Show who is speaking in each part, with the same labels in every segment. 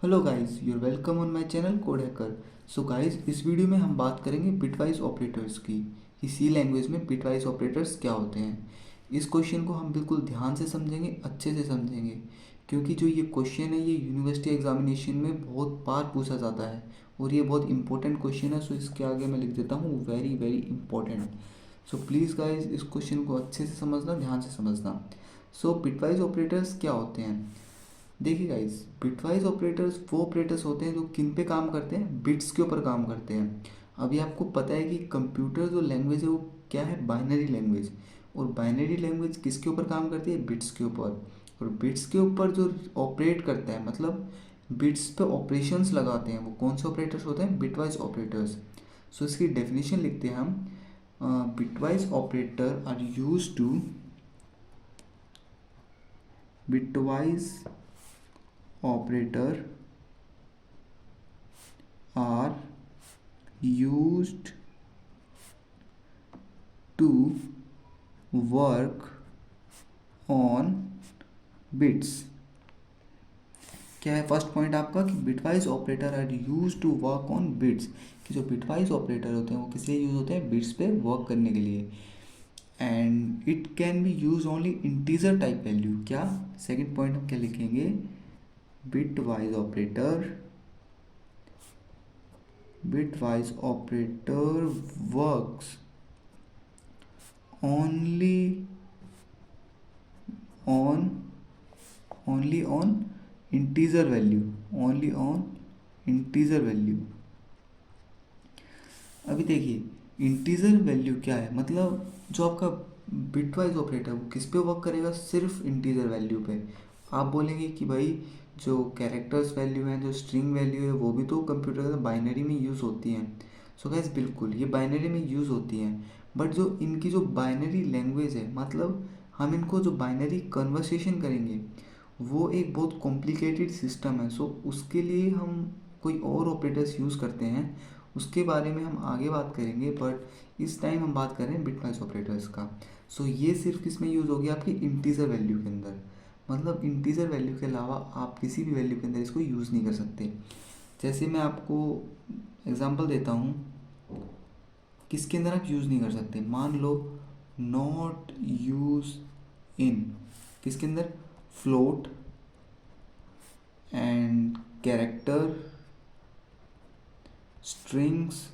Speaker 1: Hello guys, you're welcome on my channel code hacker. So guys, इस video में हम बात करेंगे बिटवाइज ऑपरेटर्स की कि सी लैंग्वेज में बिटवाइज ऑपरेटर्स क्या होते हैं। इस क्वेश्चन को हम बिल्कुल ध्यान से समझेंगे, अच्छे से समझेंगे, क्योंकि जो ये क्वेश्चन है ये यूनिवर्सिटी एग्जामिनेशन में बहुत बार पूछा जाता है और ये बहुत इंपॉर्टेंट क्वेश्चन है। सो इसके आगे मैं लिख देता हूँ very very important. So please guys, इस क्वेश्चन को अच्छे से समझना, ध्यान से समझना। सो बिटवाइज ऑपरेटर्स क्या होते हैं? देखिए गाइस, बिटवाइज ऑपरेटर्स वो ऑपरेटर्स होते हैं जो किन पे काम करते हैं, बिट्स के ऊपर काम करते हैं। अभी आपको पता है कि कंप्यूटर जो लैंग्वेज है वो क्या है, बाइनरी लैंग्वेज। और बाइनरी लैंग्वेज किसके ऊपर काम करती है, बिट्स के ऊपर। और बिट्स के ऊपर जो ऑपरेट करता है, मतलब बिट्स पे ऑपरेशंस लगाते हैं, वो कौन से ऑपरेटर्स होते हैं, बिटवाइज ऑपरेटर्स। सो इसकी डेफिनेशन लिखते हैं हम। Bitwise operator are use to bitwise operator are used to work on bits। क्या है फर्स्ट पॉइंट आपका कि bitwise operator are use to work on bits, कि जो बिटवाइज ऑपरेटर होते हैं वो किस लिए यूज होते हैं, बिट्स पे वर्क करने के लिए। And it can be use only integer type value. क्या सेकंड पॉइंट हम क्या लिखेंगे, bitwise operator works only on only on integer value, only on integer value। अभी देखिए इंटीजर वैल्यू क्या है, मतलब जो आपका बिटवाइज ऑपरेटर वो किस पे वर्क करेगा, सिर्फ इंटीजर वैल्यू पे। आप बोलेंगे कि भाई जो कैरेक्टर्स वैल्यू है, जो स्ट्रिंग वैल्यू है, वो भी तो कंप्यूटर का बाइनरी में यूज़ होती हैं। सो गैस बिल्कुल ये बाइनरी में यूज़ होती हैं, बट जो इनकी जो बाइनरी लैंग्वेज है, मतलब हम इनको जो बाइनरी कन्वर्सेशन करेंगे वो एक बहुत कॉम्प्लिकेटेड सिस्टम है। सो उसके लिए हम कोई और ऑपरेटर्स यूज़ करते हैं, उसके बारे में हम आगे बात करेंगे, बट इस टाइम हम बात कर रहे हैं बिटवाइज ऑपरेटर्स का। सो ये सिर्फ किस में यूज़ होगी, आपकी इंटीजर वैल्यू के अंदर। मतलब इंटीजर वैल्यू के अलावा आप किसी भी वैल्यू के अंदर इसको यूज़ नहीं कर सकते। जैसे मैं आपको एग्जांपल देता हूँ, किसके अंदर आप यूज़ नहीं कर सकते, मान लो नॉट यूज इन, किसके अंदर, float and character, strings,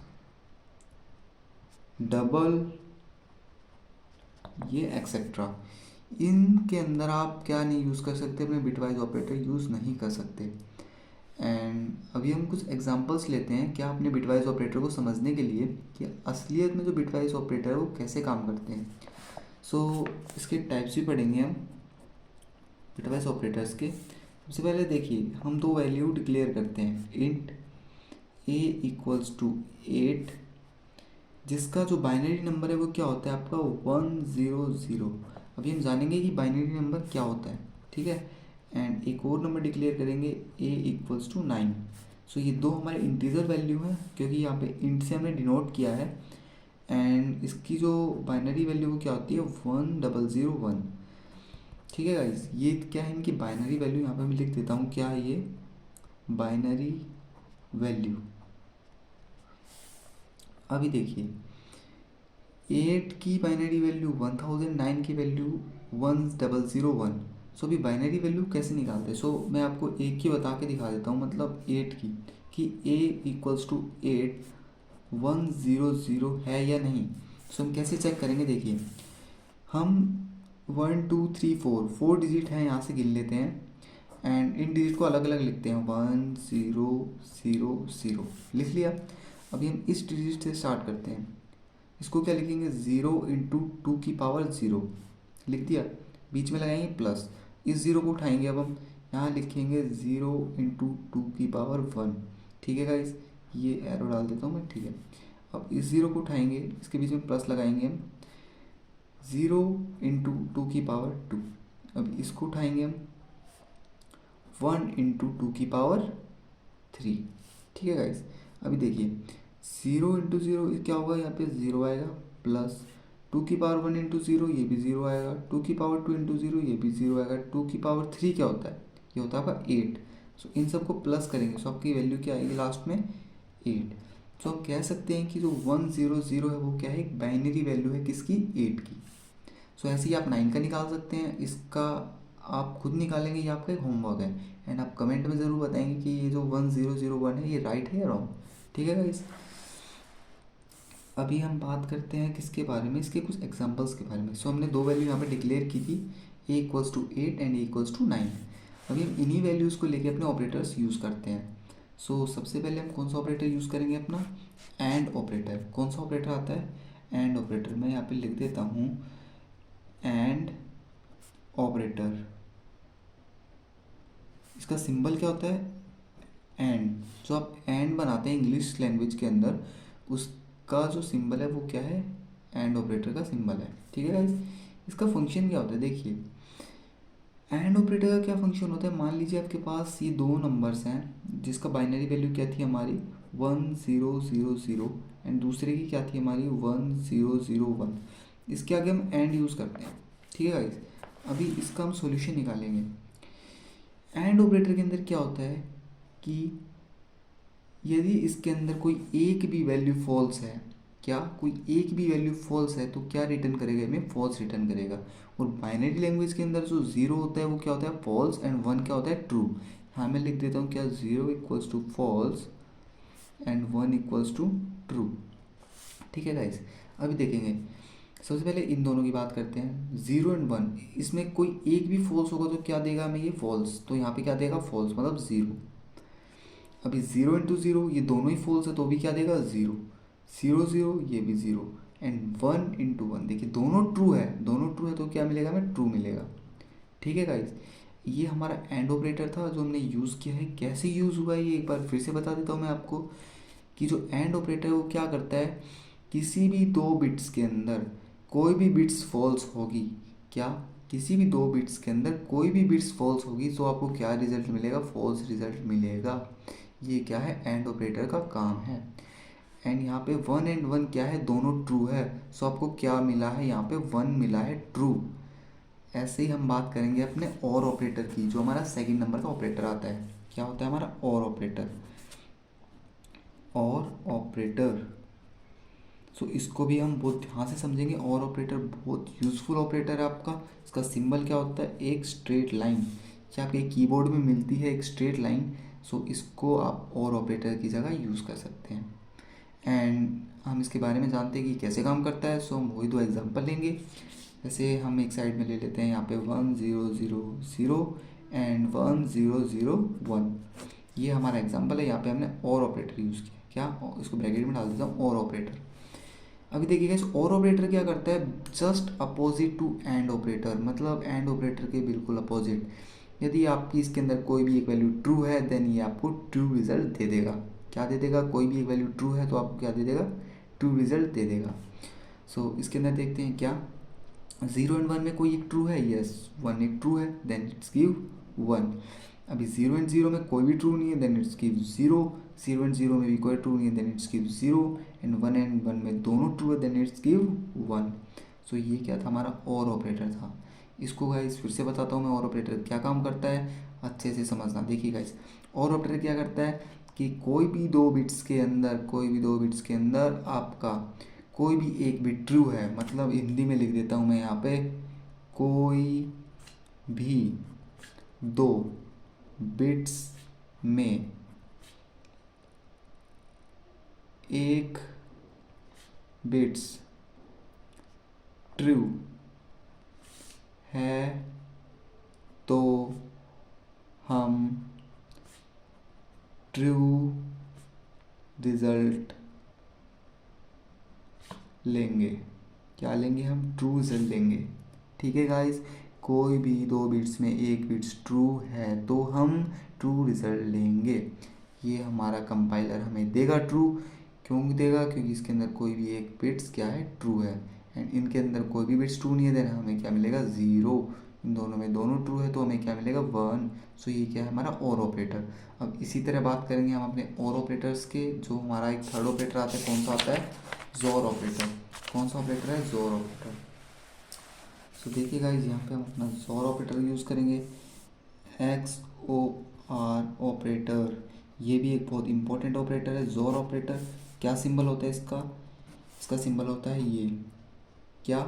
Speaker 1: double, ये एक्सेट्रा। इनके अंदर आप क्या नहीं यूज़ कर सकते, अपने बिटवाइज ऑपरेटर यूज़ नहीं कर सकते। एंड अभी हम कुछ एग्जांपल्स लेते हैं क्या, अपने बिटवाइज ऑपरेटर को समझने के लिए कि असलियत में जो बिटवाइज ऑपरेटर है वो कैसे काम करते हैं। सो इसके टाइप्स भी पढ़ेंगे हम बिटवाइज ऑपरेटर्स के। सबसे पहले देखिए, हम दो वैल्यू डिक्लेयर करते हैं, इंट ए इक्वल्स टू 8, जिसका जो बाइनरी नंबर है वो क्या होता है आपका, 100। अभी हम जानेंगे कि बाइनरी नंबर क्या होता है, ठीक है। एंड एक और नंबर डिक्लेयर करेंगे, a इक्वल्स टू 9। सो ये दो हमारे इंटीजर वैल्यू हैं, क्योंकि यहाँ पे इंट से हमने डिनोट किया है। एंड इसकी जो बाइनरी वैल्यू वो क्या होती है, 1001। ठीक है गाइस, ये क्या है, इनकी बाइनरी वैल्यू यहाँ पे मैं लिख देता हूँ, क्या है ये, बाइनरी वैल्यू। अभी देखिए 8 की बाइनरी वैल्यू 1000, 9 की वैल्यू 1001। सो अभी बाइनरी वैल्यू कैसे निकालते हैं, सो मैं आपको एक ही बता के दिखा देता हूँ, मतलब 8 की, कि a इक्वल्स टू 8 100 है या नहीं। सो हम कैसे चेक करेंगे, देखिए हम 1 2 3 4 डिजिट हैं, यहाँ से गिन लेते हैं। एंड इन डिजिट को अलग अलग लिखते हैं, 1000 लिख लिया। अभी हम इस डिजिट से स्टार्ट करते हैं, इसको क्या लिखेंगे, 0 × 2 की पावर 0 लिख दिया। बीच में लगाएंगे प्लस, इस ज़ीरो को उठाएंगे, अब हम यहाँ लिखेंगे 0 × 2 की पावर 1। ठीक है गाइस, ये एरो डाल देता हूँ मैं, ठीक है। अब इस ज़ीरो को उठाएंगे, इसके बीच में प्लस लगाएंगे हम, 0 × 2 की पावर 2। अब इसको उठाएंगे हम, 1 × 2 की पावर 3। ठीक है गाइस, अभी देखिए 0 × 0 क्या होगा, यहाँ पे 0 आएगा, प्लस 2 की पावर 1 × 0 ये भी 0 आएगा, 2 की पावर 2 × 0 ये भी 0 आएगा, 2 की पावर 3 क्या होता है, ये होता है आपका 8। सो इन सबको प्लस करेंगे, सो आपकी वैल्यू क्या आएगी लास्ट में 8। सो आप कह सकते हैं कि जो 100 है वो क्या है, एक बाइनरी वैल्यू है किसकी, 8 की। सो ऐसे ही आप 9 का निकाल सकते हैं, इसका आप खुद निकालेंगे, ये आपका एक होमवर्क है। एंड आप कमेंट में ज़रूर बताएंगे कि ये जो 1001 है ये राइट है या रॉन्ग। ठीक है गाइस। अभी हम बात करते हैं किसके बारे में, इसके कुछ एग्जांपल्स के बारे में। सो हमने दो वैल्यू यहाँ पे डिक्लेयर की थी, a=8 एंड a=9। अभी हम इन्हीं वैल्यूज़ को लेके अपने ऑपरेटर्स यूज़ करते हैं। सो सबसे पहले हम कौन सा ऑपरेटर यूज़ करेंगे, अपना एंड ऑपरेटर। कौन सा ऑपरेटर आता है, एंड ऑपरेटर। मैं यहाँ पे लिख देता हूँ एंड ऑपरेटर। इसका सिंबल क्या होता है, एंड। जो आप एंड बनाते हैं इंग्लिश लैंग्वेज के अंदर, उसका जो सिंबल है वो क्या है, एंड ऑपरेटर का सिंबल है। ठीक है गाइस। इसका फंक्शन क्या होता है, देखिए एंड ऑपरेटर का क्या फंक्शन होता है। मान लीजिए आपके पास ये दो नंबर्स हैं जिसका बाइनरी वैल्यू क्या थी हमारी 1000 एंड दूसरे की क्या थी हमारी 1001। इसके आगे हम एंड यूज़ करते हैं। ठीक है गाइस। अभी इसका हम सॉल्यूशन निकालेंगे। एंड ऑपरेटर के अंदर क्या होता है कि यदि इसके अंदर कोई एक भी वैल्यू फॉल्स है, क्या कोई एक भी वैल्यू फॉल्स है तो क्या रिटर्न करेगा, हमें फॉल्स रिटर्न करेगा। और बाइनरी लैंग्वेज के अंदर जो जीरो होता है वो क्या होता है, फॉल्स, एंड वन क्या होता है, ट्रू। हाँ मैं लिख देता हूँ क्या, zero equals to false and one equals to true. ठीक है गाइस। अभी देखेंगे, सबसे पहले इन दोनों की बात करते हैं, जीरो एंड वन। इसमें कोई एक भी फॉल्स होगा तो क्या देगा हमें, ये फॉल्स, तो यहाँ पे क्या देगा, फॉल्स मतलब जीरो। अभी जीरो इंटू जीरो, ये दोनों ही फॉल्स है तो भी क्या देगा, जीरो। जीरो जीरो, ये भी zero. And one into one, देखिए दोनों ट्रू है, दोनों ट्रू है तो क्या मिलेगा हमें, ट्रू मिलेगा। ठीक है गाइज। ये हमारा एंड ऑपरेटर था जो हमने यूज़ किया है। कैसे यूज़ हुआ है ये एक बार फिर से बता देता हूँ मैं आपको, कि जो एंड ऑपरेटर है वो क्या करता है, किसी भी दो बिट्स के अंदर कोई भी बिट्स फॉल्स होगी, क्या, किसी भी दो बिट्स के अंदर कोई भी बिट्स फॉल्स होगी तो आपको क्या रिजल्ट मिलेगा, फॉल्स रिजल्ट मिलेगा। ये क्या है, एंड ऑपरेटर का काम है। एंड यहाँ पे वन एंड वन क्या है, दोनों ट्रू है। सो आपको क्या मिला है, यहाँ पे वन मिला है, ट्रू। ऐसे ही हम बात करेंगे अपने और ऑपरेटर की, जो हमारा सेकंड नंबर का ऑपरेटर आता है। क्या होता है हमारा और ऑपरेटर, और ऑपरेटर। सो इसको भी हम बहुत ध्यान से समझेंगे। और ऑपरेटर बहुत यूज़फुल ऑपरेटर है आपका। इसका सिंबल क्या होता है, एक स्ट्रेट लाइन। क्या आपके कीबोर्ड में मिलती है एक स्ट्रेट लाइन, सो इसको आप और ऑपरेटर की जगह यूज़ कर सकते हैं। एंड हम इसके बारे में जानते हैं कि कैसे काम करता है। सो हम वही दो एग्जांपल लेंगे। जैसे हम एक साइड में ले लेते हैं यहाँ पे 1000 एंड 1001। ये हमारा एग्जांपल है। यहाँ पे हमने और ऑपरेटर यूज़ किया, क्या, इसको ब्रैकेट में डाल देता हूँ, और ऑपरेटर। अभी देखिएगा इस और ऑपरेटर क्या करता है, just opposite to and operator, मतलब एंड ऑपरेटर के बिल्कुल अपोजिट। यदि आपकी इसके अंदर कोई भी एक वैल्यू ट्रू है देन ये आपको ट्रू रिजल्ट दे देगा। क्या दे देगा, कोई भी एक वैल्यू ट्रू है तो आपको क्या दे देगा, ट्रू रिजल्ट दे देगा। सो इसके अंदर देखते हैं क्या, जीरो एंड वन में कोई एक ट्रू है, यस, वन एक ट्रू है देन इट्स गिव वन। अभी जीरो एंड जीरो में कोई भी ट्रू नहीं है then it's give zero. Zero and zero में भी कोई ट्रू नहीं है then it's give zero. And one में दोनों ट्रू है then it's give one. So ये क्या था, हमारा और ऑपरेटर था। इसको गाइस फिर से बताता हूँ मैं, और ऑपरेटर क्या काम करता है, अच्छे से समझना। देखिए गाइस, और ऑपरेटर क्या करता है कि कोई भी दो बिट्स के अंदर आपका कोई भी एक बिट ट्रू है, मतलब हिंदी में लिख देता हूँ मैं यहाँ पे, कोई भी दो बिट्स में एक बिट्स ट्रू है तो हम ट्रू रिजल्ट लेंगे। क्या लेंगे, हम ट्रू रिजल्ट लेंगे। ठीक है गाइस, कोई भी दो बिट्स में एक बिट्स ट्रू है तो हम ट्रू रिजल्ट लेंगे। ये हमारा कंपाइलर हमें देगा ट्रू। क्यों देगा, क्योंकि इसके अंदर कोई भी एक बिट्स क्या है, ट्रू है। एंड इनके अंदर कोई भी बिट्स ट्रू नहीं है देन हमें क्या मिलेगा, ज़ीरो। इन दोनों में दोनों ट्रू है तो हमें क्या मिलेगा, वन। सो ये क्या है, हमारा और ऑपरेटर। अब इसी तरह बात करेंगे हम अपने और ऑपरेटर्स के। जो हमारा एक थर्ड ऑपरेटर आता है, कौन सा आता है, जोर ऑपरेटर। कौन सा ऑपरेटर है, जोर ऑपरेटर। सो देखिए गाइस, यहाँ पे हम अपना जोर ऑपरेटर यूज़ करेंगे। XOR ऑपरेटर, ये भी एक बहुत इंपॉर्टेंट ऑपरेटर है। जोर ऑपरेटर, क्या सिंबल होता है इसका? इसका सिंबल होता है ये, क्या?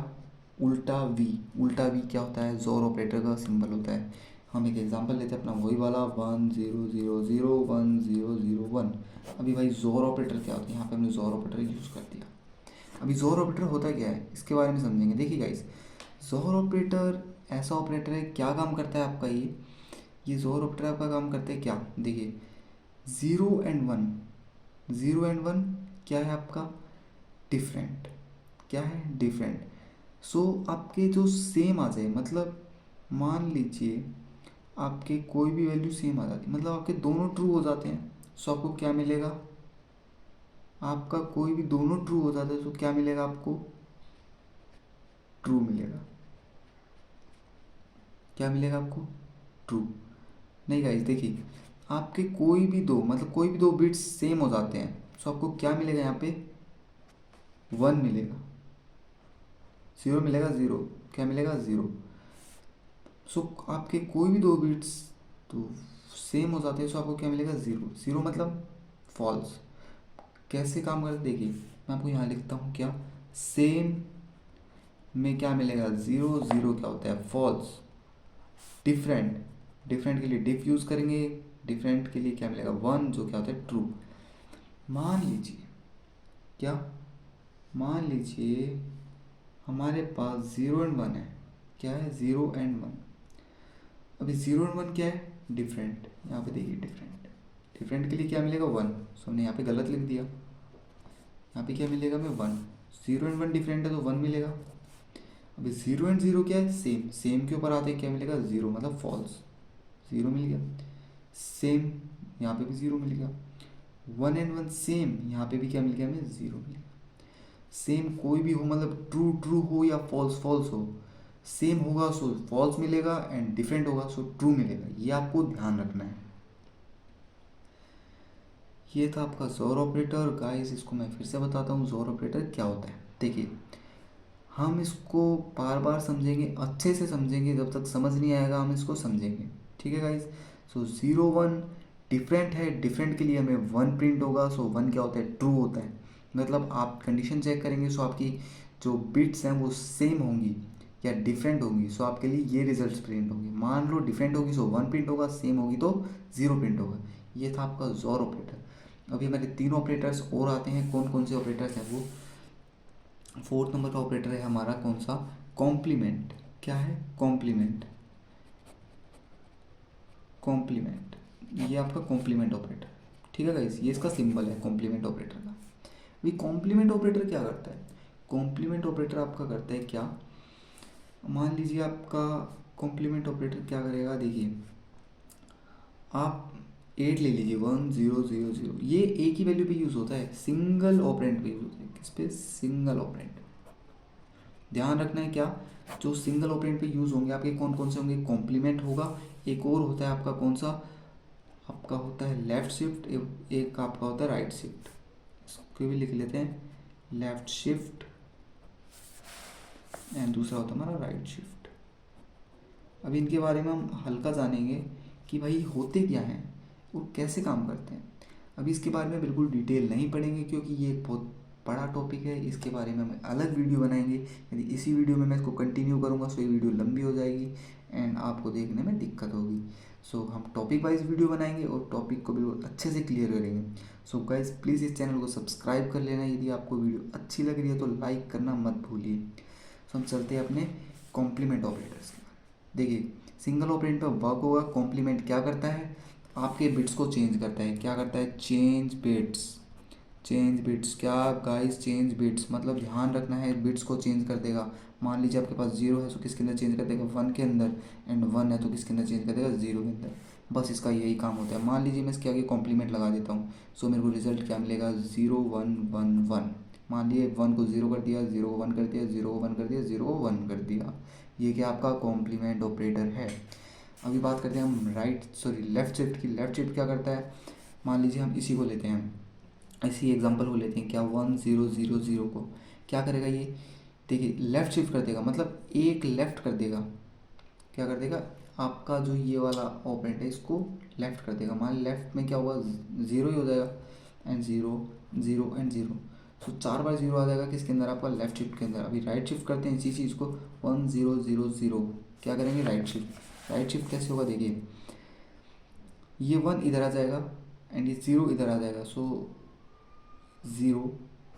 Speaker 1: उल्टा वी। उल्टा वी क्या होता है? जोर ऑपरेटर का सिंबल होता है। हम एक एग्जांपल लेते हैं अपना, वही वाला 1000 1001। अभी भाई जोर ऑपरेटर क्या होता है? यहाँ पे हमने जोर ऑपरेटर यूज़ कर दिया। अभी जोर ऑपरेटर होता क्या है इसके बारे में समझेंगे। देखिए गाइस, जोर ऑपरेटर ऐसा ऑपरेटर है, क्या काम करता है आपका ये जोर ऑपरेटर आपका काम करता है क्या? देखिए, 0 and 1, 0 and 1 क्या है आपका? डिफरेंट। क्या है? डिफरेंट। सो आपके जो सेम आ जाए, मतलब मान लीजिए आपके कोई भी वैल्यू सेम आ जाती, मतलब आपके दोनों ट्रू हो जाते हैं, सो आपको क्या मिलेगा? आपका कोई भी दोनों ट्रू हो जाता है तो क्या मिलेगा आपको? ट्रू मिलेगा। क्या मिलेगा आपको? ट्रू। नहीं गाइस, देखिए, आपके कोई भी दो, मतलब कोई भी दो बिट्स सेम हो जाते हैं, सो आपको क्या मिलेगा यहाँ पे? 1 मिलेगा। 0 मिलेगा, 0। क्या मिलेगा? 0। सो आपके कोई भी दो बिट्स तो सेम हो जाते हैं, सो आपको क्या मिलेगा? 0। 0 मतलब फॉल्स। कैसे काम करते देखिए, मैं आपको यहाँ लिखता हूँ, क्या? सेम में क्या मिलेगा? 0। 0 क्या होता है? फॉल्स। डिफरेंट, डिफरेंट के लिए डिफ यूज़ करेंगे, डिफरेंट के लिए क्या मिलेगा? 1, जो क्या होता है? ट्रू। मान लीजिए, क्या? मान लीजिए हमारे पास 0 and 1 है। क्या है? 0 and 1। अभी 0 and 1 क्या है? डिफरेंट। यहाँ पे देखिए, डिफरेंट, डिफरेंट के लिए क्या मिलेगा? 1। सो हमने यहाँ पे गलत लिख दिया, यहाँ पे क्या मिलेगा? मैं 1। 0 and 1 डिफरेंट है तो 1 मिलेगा। अभी 0 and 0 क्या है? सेम। सेम के ऊपर आते हैं, क्या मिलेगा? 0, मतलब फॉल्स। 0 मिल गया। सेम, यहाँ पे भी 0 मिल गया। 1 and 1 सेम, यहाँ पे भी क्या मिल गया? हमें 0 मिल गया। सेम कोई भी हो, मतलब ट्रू ट्रू हो या फॉल्स फॉल्स हो, सेम होगा सो फॉल्स मिलेगा, एंड डिफरेंट होगा सो ट्रू मिलेगा। ये आपको ध्यान रखना है। ये था आपका जोर ऑपरेटर। गाइस, इसको मैं फिर से बताता हूँ, जोर ऑपरेटर क्या होता है। देखिए, हम इसको बार बार समझेंगे, अच्छे से समझेंगे, जब तक समझ नहीं आएगा हम इसको समझेंगे। ठीक है गाइस? सो 0 1 डिफरेंट है, डिफरेंट के लिए हमें 1 प्रिंट होगा, सो 1 क्या होता है? ट्रू होता है। मतलब आप कंडीशन चेक करेंगे, सो आपकी जो बिट्स हैं वो सेम होंगी या डिफरेंट होंगी, सो आपके लिए ये रिजल्ट प्रिंट होंगे। मान लो डिफरेंट होगी सो 1 प्रिंट होगा, सेम होगी तो 0 प्रिंट होगा। ये था आपका जोर ऑपरेटर। अभी हमारे 3 ऑपरेटर्स और आते हैं। कौन कौन से ऑपरेटर्स हैं वो? 4th नंबर का ऑपरेटर है हमारा कौन सा? कॉम्प्लीमेंट। क्या है? कॉम्प्लीमेंट। कॉम्प्लीमेंट, ये आपका कॉम्प्लीमेंट ऑपरेटर। ठीक है गाइस, ये इसका सिंबल है कॉम्प्लीमेंट ऑपरेटर का। अभी कॉम्प्लीमेंट ऑपरेटर क्या करता है? कॉम्प्लीमेंट ऑपरेटर आपका करता है क्या? मान लीजिए आपका कॉम्प्लीमेंट ऑपरेटर क्या करेगा, देखिए, आप 8 ले लीजिए, 1000, ये एक ही वैल्यू पे यूज़ होता है, सिंगल ऑपरेंड पे यूज़ होता है। किस पे? Single operand. ध्यान रखना है, क्या? जो सिंगल ऑपरेंड पे यूज़ होंगे आपके कौन कौन से होंगे? कॉम्प्लीमेंट होगा, एक और होता है आपका कौन सा? आपका होता है लेफ़्ट शिफ्ट, एक आपका होता है राइट शिफ्ट। इसको भी लिख लेते हैं, लेफ़्ट शिफ्ट, एंड दूसरा होता है हमारा राइट शिफ्ट। अब इनके बारे में हम हल्का जानेंगे कि भाई होते क्या हैं और कैसे काम करते हैं। अभी इसके बारे में बिल्कुल डिटेल नहीं पढ़ेंगे, क्योंकि ये एक बहुत बड़ा टॉपिक है। इसके बारे में हम अलग वीडियो बनाएंगे। यदि इसी वीडियो में मैं इसको कंटिन्यू करूँगा सो ये वीडियो लंबी हो जाएगी एंड आपको देखने में दिक्कत होगी। सो हम टॉपिक वाइज वीडियो बनाएंगे और टॉपिक को बिल्कुल अच्छे से क्लियर करेंगे। सो गाइज, प्लीज़ इस चैनल को सब्सक्राइब कर लेना। यदि आपको वीडियो अच्छी लग रही है तो लाइक करना मत भूलिए। सो हम चलते हैं अपने कॉम्प्लीमेंट ऑपरेटर्स के बाद। देखिए, सिंगल ऑपरेंड पर वर्क होगा। कॉम्प्लीमेंट क्या करता है? आपके बिट्स को चेंज करता है। क्या करता है? Change bits. चेंज बिट्स क्या गाइस? चेंज बिट्स मतलब ध्यान रखना है, बिट्स को चेंज कर देगा। मान लीजिए आपके पास 0 है तो किसके अंदर चेंज कर देगा? 1 के अंदर, एंड 1 है तो किसके अंदर चेंज कर देगा? 0 के अंदर। बस इसका यही काम होता है। मान लीजिए मैं इसके आगे कॉम्प्लीमेंट लगा देता हूँ, सो मेरे को रिजल्ट क्या मिलेगा? 0 1 1 1। मान लिए 1 को 0 कर दिया, 0 को 1 कर दिया, 0 को 1 कर दिया, 0 को 1 कर दिया। ये क्या आपका कॉम्प्लीमेंट ऑपरेटर है। अभी बात करते हैं हम लेफ़्ट शिफ्ट की। लेफ़्ट शिफ्ट क्या करता है? मान लीजिए हम इसी को लेते हैं, इसी एग्जांपल को लेते हैं, क्या 1000 को क्या करेगा ये? देखिए, लेफ़्ट शिफ्ट कर देगा, मतलब एक लेफ़्ट कर देगा। क्या कर देगा? आपका जो ये वाला ऑपरेंड है इसको लेफ्ट कर देगा। मान लेफ्ट में क्या होगा, ज़ीरो ही हो जाएगा, and zero, zero and zero. So 4 बार ज़ीरो आ जाएगा किसके अंदर, आपका लेफ्ट शिफ्ट के अंदर। अभी राइट शिफ्ट करते हैं इसी चीज़ को, 1 0 0 0, क्या करेंगे, राइट शिफ्ट। राइट शिफ्ट कैसे होगा, देखिए ये 1 इधर आ जाएगा एंड ये 0 इधर आ जाएगा। सो 0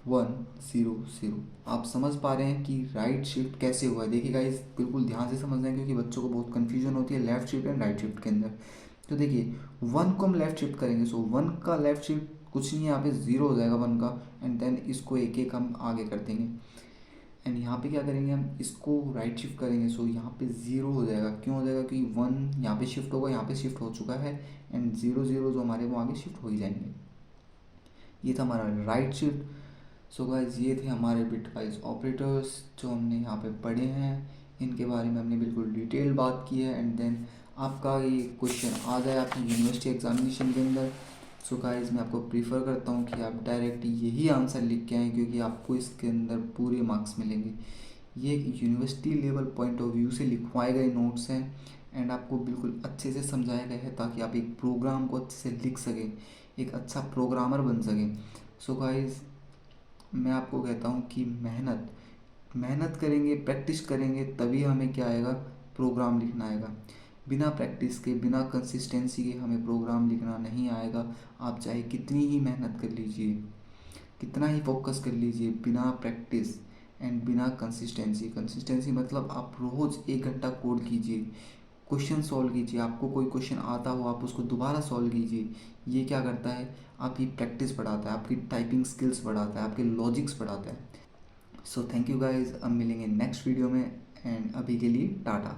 Speaker 1: 1 0 0। आप समझ पा रहे हैं कि राइट शिफ्ट कैसे हुआ है। देखिए गाइस बिल्कुल ध्यान से समझना है क्योंकि बच्चों को बहुत कन्फ्यूजन होती है left shift and right shift के अंदर। तो देखिए 1 को हम लेफ्ट शिफ्ट करेंगे, सो 1 का लेफ्ट शिफ्ट कुछ नहीं है, यहाँ पे 0 हो जाएगा 1 का, एंड देन इसको एक एक हम आगे कर देंगे। एंड यहाँ पे क्या करेंगे, हम इसको राइट शिफ्ट करेंगे, सो यहाँ पे 0 हो जाएगा। क्यों हो जाएगा, क्योंकि 1 यहाँ पे शिफ्ट होगा, यहाँ पे शिफ्ट हो चुका है, एंड 0 0 जो हमारे वो आगे शिफ्ट हो ही जाएंगे। ये था हमारा राइट शिफ्ट। सो गाइस ये थे हमारे बिटवाइज ऑपरेटर्स जो हमने यहाँ पे पढ़े हैं, इनके बारे में हमने बिल्कुल डिटेल बात की है। एंड देन आपका ये क्वेश्चन आ जाए आपकी यूनिवर्सिटी एग्जामिनेशन के अंदर, सो गाइस मैं आपको प्रीफर करता हूँ कि आप डायरेक्ट यही आंसर लिख के आएँ क्योंकि आपको इसके अंदर पूरे मार्क्स मिलेंगे। ये एक university level point of view से लिखवाए गए नोट्स हैं एंड आपको बिल्कुल अच्छे से समझाया गया है ताकि आप एक प्रोग्राम को अच्छे से लिख सकें, एक अच्छा प्रोग्रामर बन सकें। सो गाइस मैं आपको कहता हूँ कि मेहनत मेहनत करेंगे, प्रैक्टिस करेंगे, तभी हमें क्या आएगा, प्रोग्राम लिखना आएगा। बिना प्रैक्टिस के, बिना कंसिस्टेंसी के हमें प्रोग्राम लिखना नहीं आएगा। आप चाहे कितनी ही मेहनत कर लीजिए, कितना ही फोकस कर लीजिए, बिना प्रैक्टिस एंड बिना कंसिस्टेंसी। कंसिस्टेंसी मतलब आप रोज़ 1 घंटा कोड कीजिए, क्वेश्चन सॉल्व कीजिए, आपको कोई क्वेश्चन आता हो आप उसको दोबारा सॉल्व कीजिए। ये क्या करता है, आपकी प्रैक्टिस बढ़ाता है, आपकी टाइपिंग स्किल्स बढ़ाता है, आपके लॉजिक्स बढ़ाता है। सो थैंक यू गाइज, अब मिलेंगे नेक्स्ट वीडियो में, एंड अभी के लिए टाटा।